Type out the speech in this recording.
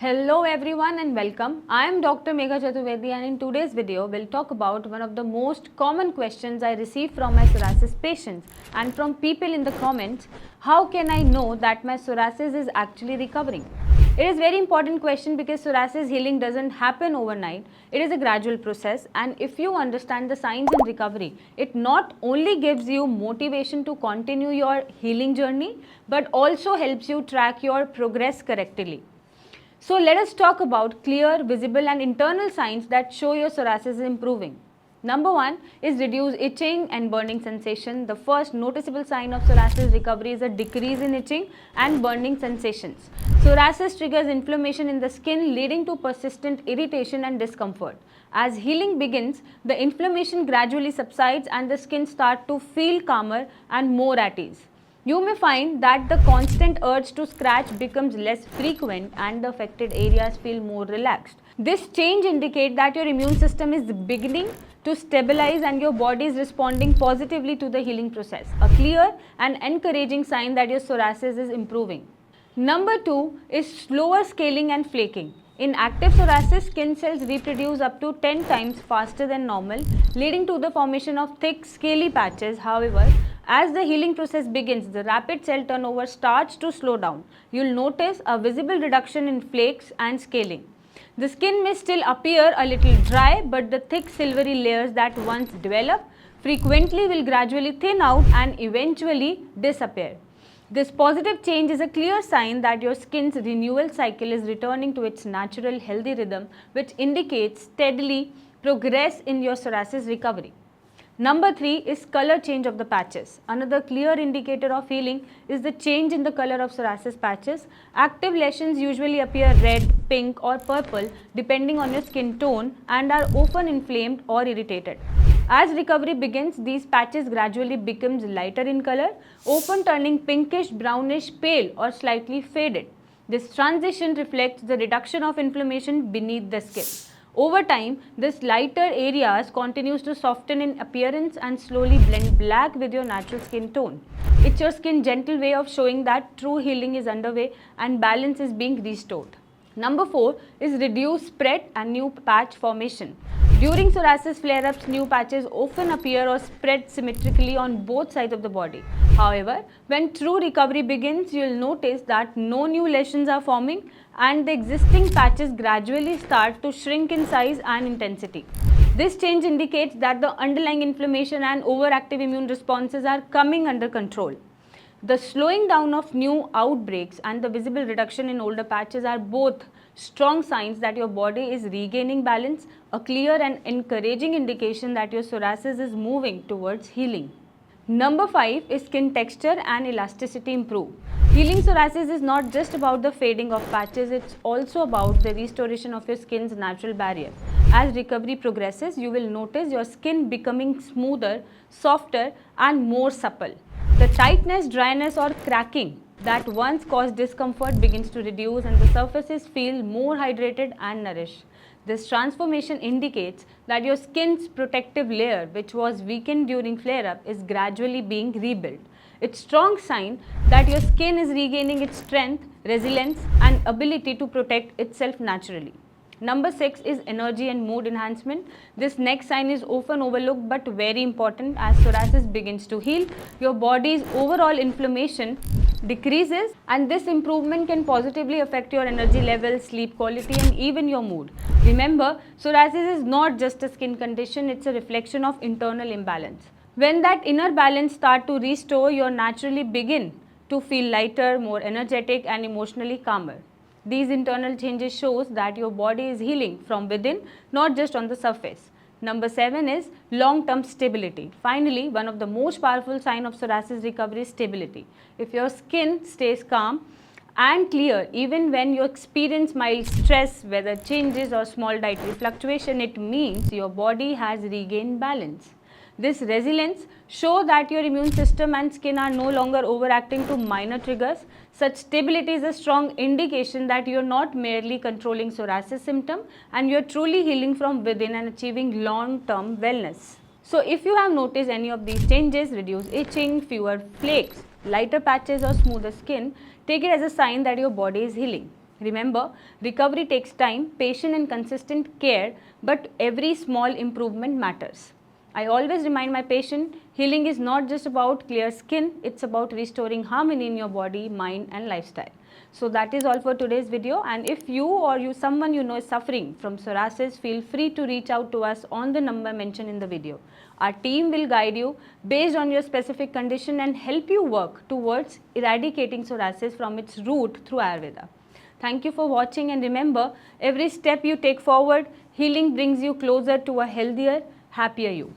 Hello everyone and welcome. I am Dr. Megha Chaturvedi and in today's video we'll talk about one of the most common questions I receive from my psoriasis patients and from people in the comments. How can I know that my psoriasis is actually recovering? It is a very important question because psoriasis healing doesn't happen overnight. It is a gradual process, and if you understand the signs in recovery, it not only gives you motivation to continue your healing journey but also helps you track your progress correctly. So let us talk about clear, visible and internal signs that show your psoriasis is improving. Number 1 is reduced itching and burning sensation. The first noticeable sign of psoriasis recovery is a decrease in itching and burning sensations. Psoriasis triggers inflammation in the skin, leading to persistent irritation and discomfort. As healing begins, the inflammation gradually subsides and the skin starts to feel calmer and more at ease. You may find that the constant urge to scratch becomes less frequent and the affected areas feel more relaxed. This change indicates that your immune system is beginning to stabilize and your body is responding positively to the healing process, a clear and encouraging sign that your psoriasis is improving. Number 2 is slower scaling and flaking. In active psoriasis, skin cells reproduce up to 10 times faster than normal, leading to the formation of thick, scaly patches. However, as the healing process begins, the rapid cell turnover starts to slow down. You'll notice a visible reduction in flakes and scaling. The skin may still appear a little dry, but the thick silvery layers that once develop frequently will gradually thin out and eventually disappear. This positive change is a clear sign that your skin's renewal cycle is returning to its natural healthy rhythm, which indicates steadily progress in your psoriasis recovery. Number 3 is color change of the patches. Another clear indicator of healing is the change in the color of psoriasis patches. Active lesions usually appear red, pink or purple depending on your skin tone and are often inflamed or irritated. As recovery begins, these patches gradually become lighter in color, often turning pinkish, brownish, pale or slightly faded. This transition reflects the reduction of inflammation beneath the skin. Over time, this lighter areas continues to soften in appearance and slowly blend black with your natural skin tone. It's your skin's gentle way of showing that true healing is underway and balance is being restored. Number 4 is reduced spread and new patch formation. During psoriasis flare-ups, new patches often appear or spread symmetrically on both sides of the body. However, when true recovery begins, you will notice that no new lesions are forming and the existing patches gradually start to shrink in size and intensity. This change indicates that the underlying inflammation and overactive immune responses are coming under control. The slowing down of new outbreaks and the visible reduction in older patches are both strong signs that your body is regaining balance, a clear and encouraging indication that your psoriasis is moving towards healing. Number 5 is skin texture and elasticity improve. Healing psoriasis is not just about the fading of patches, it's also about the restoration of your skin's natural barrier. As recovery progresses, you will notice your skin becoming smoother, softer and more supple. The tightness, dryness or cracking that once caused discomfort begins to reduce and the surfaces feel more hydrated and nourished. This transformation indicates that your skin's protective layer, which was weakened during flare-up, is gradually being rebuilt. It's a strong sign that your skin is regaining its strength, resilience and ability to protect itself naturally. Number 6 is energy and mood enhancement. This next sign is often overlooked but very important. As psoriasis begins to heal, your body's overall inflammation decreases and this improvement can positively affect your energy levels, sleep quality and even your mood. Remember, psoriasis is not just a skin condition, it's a reflection of internal imbalance. When that inner balance starts to restore, you naturally begin to feel lighter, more energetic and emotionally calmer. These internal changes shows that your body is healing from within, not just on the surface. Number 7 is long-term stability. Finally, one of the most powerful signs of psoriasis recovery is stability. If your skin stays calm and clear even when you experience mild stress, weather changes or small dietary fluctuation, it means your body has regained balance. This resilience shows that your immune system and skin are no longer overacting to minor triggers. Such stability is a strong indication that you are not merely controlling psoriasis symptom and you are truly healing from within and achieving long-term wellness. So if you have noticed any of these changes, reduced itching, fewer flakes, lighter patches or smoother skin, take it as a sign that your body is healing. Remember, recovery takes time, patient and consistent care, but every small improvement matters. I always remind my patient, healing is not just about clear skin, it's about restoring harmony in your body, mind and lifestyle. So that is all for today's video, and if you or someone you know is suffering from psoriasis, feel free to reach out to us on the number mentioned in the video. Our team will guide you based on your specific condition and help you work towards eradicating psoriasis from its root through Ayurveda. Thank you for watching, and remember, every step you take forward, healing brings you closer to a healthier, happier you.